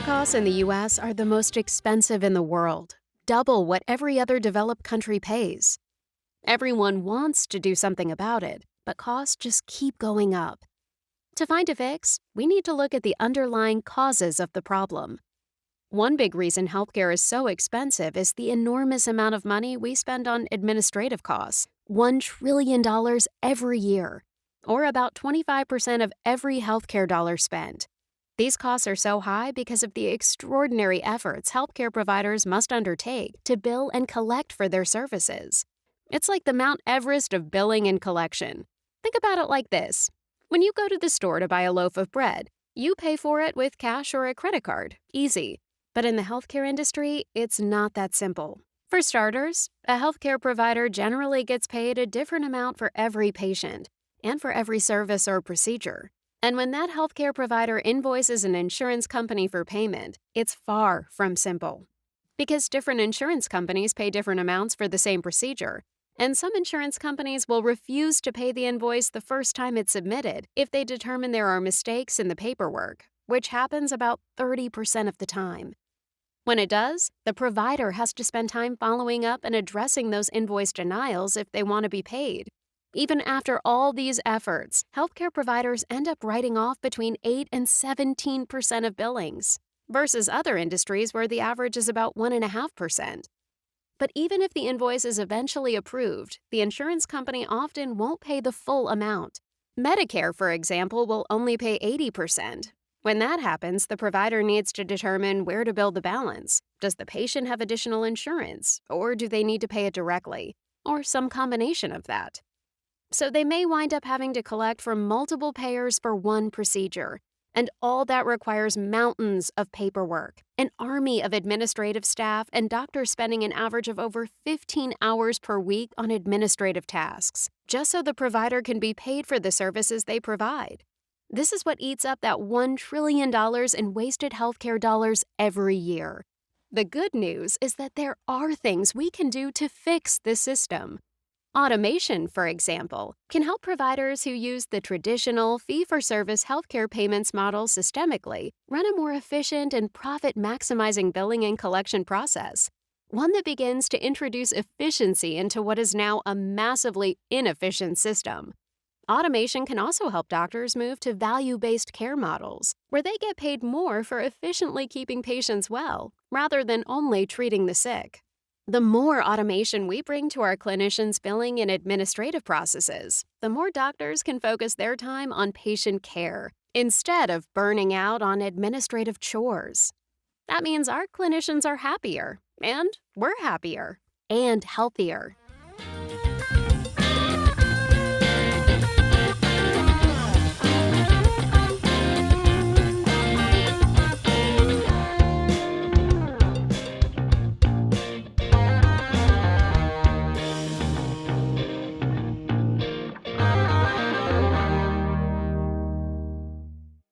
Healthcare costs in the US are the most expensive in the world, double what every other developed country pays. Everyone wants to do something about it, but costs just keep going up. To find a fix, we need to look at the underlying causes of the problem. One big reason healthcare is so expensive is the enormous amount of money we spend on administrative costs, $1 trillion every year, or about 25% of every healthcare dollar spent. These costs are so high because of the extraordinary efforts healthcare providers must undertake to bill and collect for their services. It's like the Mount Everest of billing and collection. Think about it like this. When you go to the store to buy a loaf of bread, you pay for it with cash or a credit card. Easy. But in the healthcare industry, it's not that simple. For starters, a healthcare provider generally gets paid a different amount for every patient and for every service or procedure. And when that healthcare provider invoices an insurance company for payment, it's far from simple. Because different insurance companies pay different amounts for the same procedure, and some insurance companies will refuse to pay the invoice the first time it's submitted if they determine there are mistakes in the paperwork, which happens about 30% of the time. When it does, the provider has to spend time following up and addressing those invoice denials if they want to be paid. Even after all these efforts, healthcare providers end up writing off between 8 and 17% of billings, versus other industries where the average is about 1.5%. But even if the invoice is eventually approved, the insurance company often won't pay the full amount. Medicare, for example, will only pay 80%. When that happens, the provider needs to determine where to bill the balance. Does the patient have additional insurance, or do they need to pay it directly, or some combination of that? So they may wind up having to collect from multiple payers for one procedure. And all that requires mountains of paperwork, an army of administrative staff, and doctors spending an average of over 15 hours per week on administrative tasks, just so the provider can be paid for the services they provide. This is what eats up that $1 trillion in wasted healthcare dollars every year. The good news is that there are things we can do to fix this system. Automation, for example, can help providers who use the traditional fee-for-service healthcare payments model systemically run a more efficient and profit-maximizing billing and collection process, one that begins to introduce efficiency into what is now a massively inefficient system. Automation can also help doctors move to value-based care models, where they get paid more for efficiently keeping patients well, rather than only treating the sick. The more automation we bring to our clinicians' billing and administrative processes, the more doctors can focus their time on patient care instead of burning out on administrative chores. That means our clinicians are happier, and we're happier, and healthier.